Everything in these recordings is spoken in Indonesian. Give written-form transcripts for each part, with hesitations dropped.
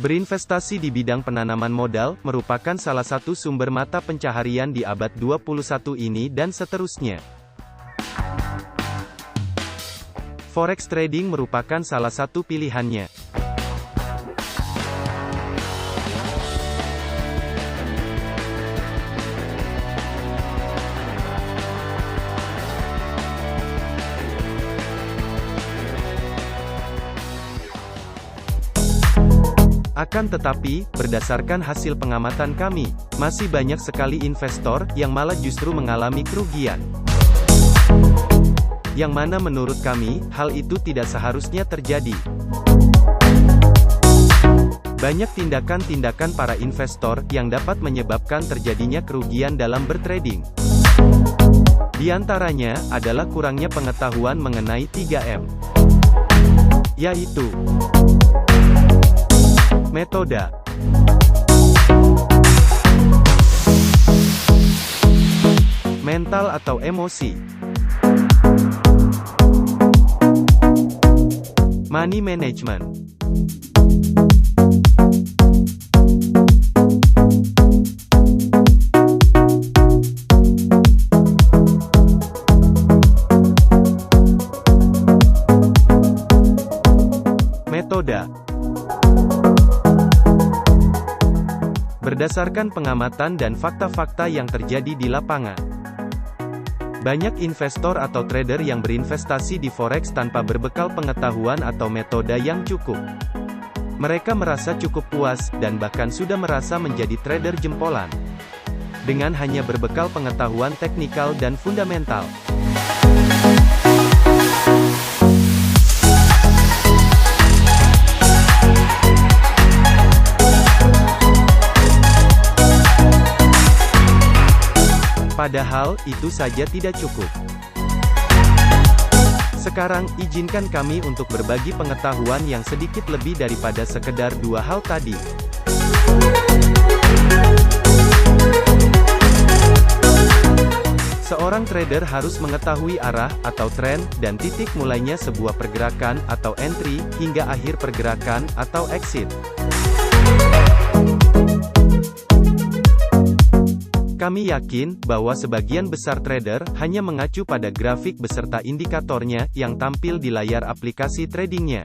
Berinvestasi di bidang penanaman modal, merupakan salah satu sumber mata pencaharian di abad 21 ini dan seterusnya. Forex trading merupakan salah satu pilihannya. Akan tetapi, berdasarkan hasil pengamatan kami, masih banyak sekali investor yang malah justru mengalami kerugian. Yang mana menurut kami, hal itu tidak seharusnya terjadi. Banyak tindakan-tindakan para investor yang dapat menyebabkan terjadinya kerugian dalam bertrading. Di antaranya, adalah kurangnya pengetahuan mengenai 3M. Yaitu metode, mental atau emosi, money management, metode. Berdasarkan pengamatan dan fakta-fakta yang terjadi di lapangan, banyak investor atau trader yang berinvestasi di forex tanpa berbekal pengetahuan atau metode yang cukup. Mereka merasa cukup puas, dan bahkan sudah merasa menjadi trader jempolan, dengan hanya berbekal pengetahuan teknikal dan fundamental. Padahal, itu saja tidak cukup. Sekarang, izinkan kami untuk berbagi pengetahuan yang sedikit lebih daripada sekedar dua hal tadi. Seorang trader harus mengetahui arah, atau tren, dan titik mulainya sebuah pergerakan, atau entry, hingga akhir pergerakan, atau exit. Kami yakin bahwa sebagian besar trader hanya mengacu pada grafik beserta indikatornya yang tampil di layar aplikasi tradingnya.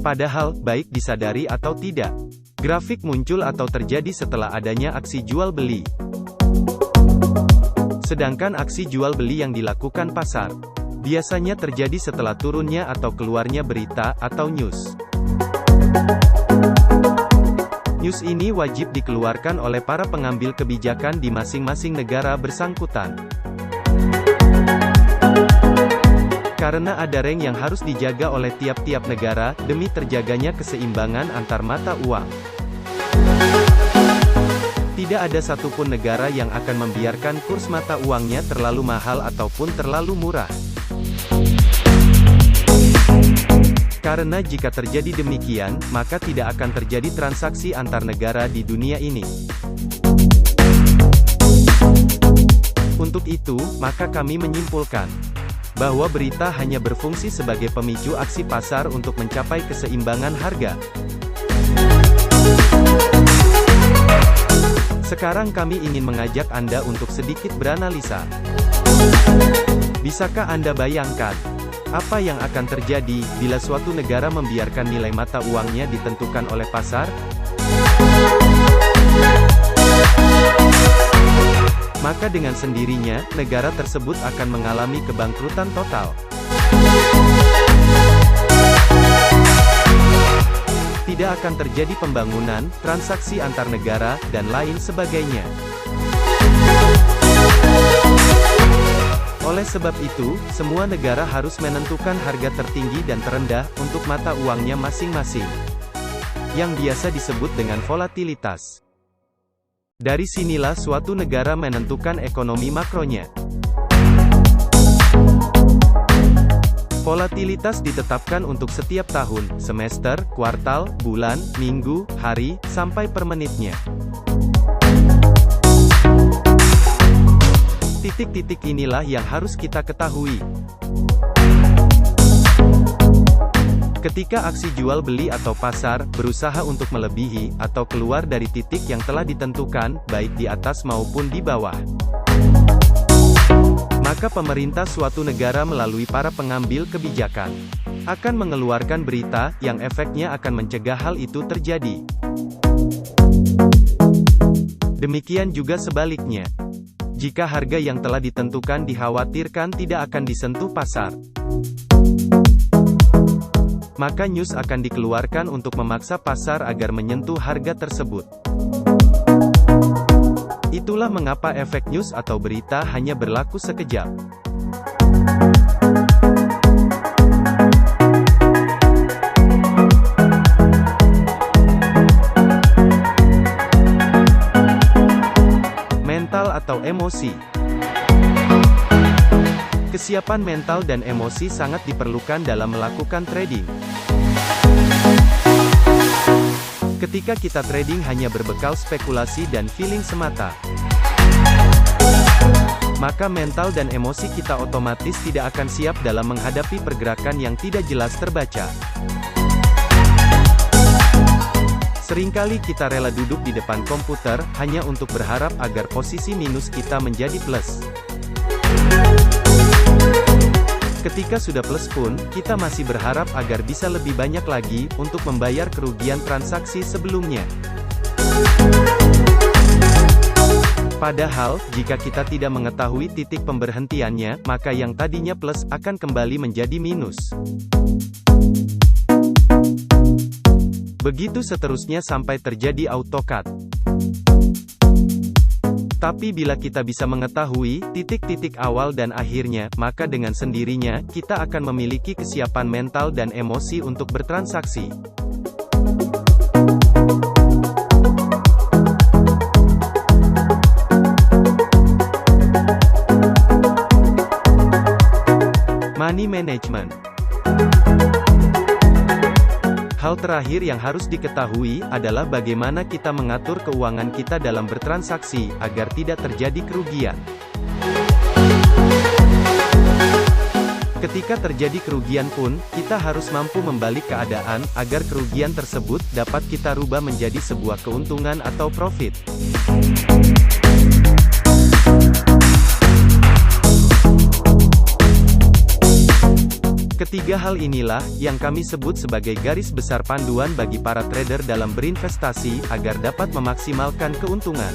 Padahal, baik disadari atau tidak, grafik muncul atau terjadi setelah adanya aksi jual beli. Sedangkan aksi jual beli yang dilakukan pasar biasanya terjadi setelah turunnya atau keluarnya berita atau news. News ini wajib dikeluarkan oleh para pengambil kebijakan di masing-masing negara bersangkutan. Karena ada rank yang harus dijaga oleh tiap-tiap negara, demi terjaganya keseimbangan antar mata uang. Tidak ada satupun negara yang akan membiarkan kurs mata uangnya terlalu mahal ataupun terlalu murah. Karena jika terjadi demikian, maka tidak akan terjadi transaksi antar negara di dunia ini. Untuk itu, maka kami menyimpulkan bahwa berita hanya berfungsi sebagai pemicu aksi pasar untuk mencapai keseimbangan harga. Sekarang kami ingin mengajak Anda untuk sedikit beranalisa. Bisakah Anda bayangkan apa yang akan terjadi bila suatu negara membiarkan nilai mata uangnya ditentukan oleh pasar? Maka dengan sendirinya, negara tersebut akan mengalami kebangkrutan total. Tidak akan terjadi pembangunan, transaksi antar negara, dan lain sebagainya. Oleh sebab itu, semua negara harus menentukan harga tertinggi dan terendah untuk mata uangnya masing-masing, yang biasa disebut dengan volatilitas. Dari sinilah suatu negara menentukan ekonomi makronya. Volatilitas ditetapkan untuk setiap tahun, semester, kuartal, bulan, minggu, hari, sampai per menitnya. Titik-titik inilah yang harus kita ketahui. Ketika aksi jual beli atau pasar berusaha untuk melebihi atau keluar dari titik yang telah ditentukan, baik di atas maupun di bawah, maka pemerintah suatu negara melalui para pengambil kebijakan akan mengeluarkan berita yang efeknya akan mencegah hal itu terjadi. Demikian juga sebaliknya. Jika harga yang telah ditentukan dikhawatirkan tidak akan disentuh pasar, maka news akan dikeluarkan untuk memaksa pasar agar menyentuh harga tersebut. Itulah mengapa efek news atau berita hanya berlaku sekejap. Mental atau emosi. Kesiapan mental dan emosi sangat diperlukan dalam melakukan trading. Ketika kita trading hanya berbekal spekulasi dan feeling semata, maka mental dan emosi kita otomatis tidak akan siap dalam menghadapi pergerakan yang tidak jelas terbaca. Seringkali kita rela duduk di depan komputer, hanya untuk berharap agar posisi minus kita menjadi plus. Ketika sudah plus pun, kita masih berharap agar bisa lebih banyak lagi, untuk membayar kerugian transaksi sebelumnya. Padahal, jika kita tidak mengetahui titik pemberhentiannya, maka yang tadinya plus, akan kembali menjadi minus. Begitu seterusnya sampai terjadi autocut. Tapi bila kita bisa mengetahui titik-titik awal dan akhirnya, maka dengan sendirinya, kita akan memiliki kesiapan mental dan emosi untuk bertransaksi. Money management. Hal terakhir yang harus diketahui adalah bagaimana kita mengatur keuangan kita dalam bertransaksi agar tidak terjadi kerugian. Ketika terjadi kerugian pun, kita harus mampu membalik keadaan agar kerugian tersebut dapat kita rubah menjadi sebuah keuntungan atau profit. Ketiga hal inilah yang kami sebut sebagai garis besar panduan bagi para trader dalam berinvestasi agar dapat memaksimalkan keuntungan.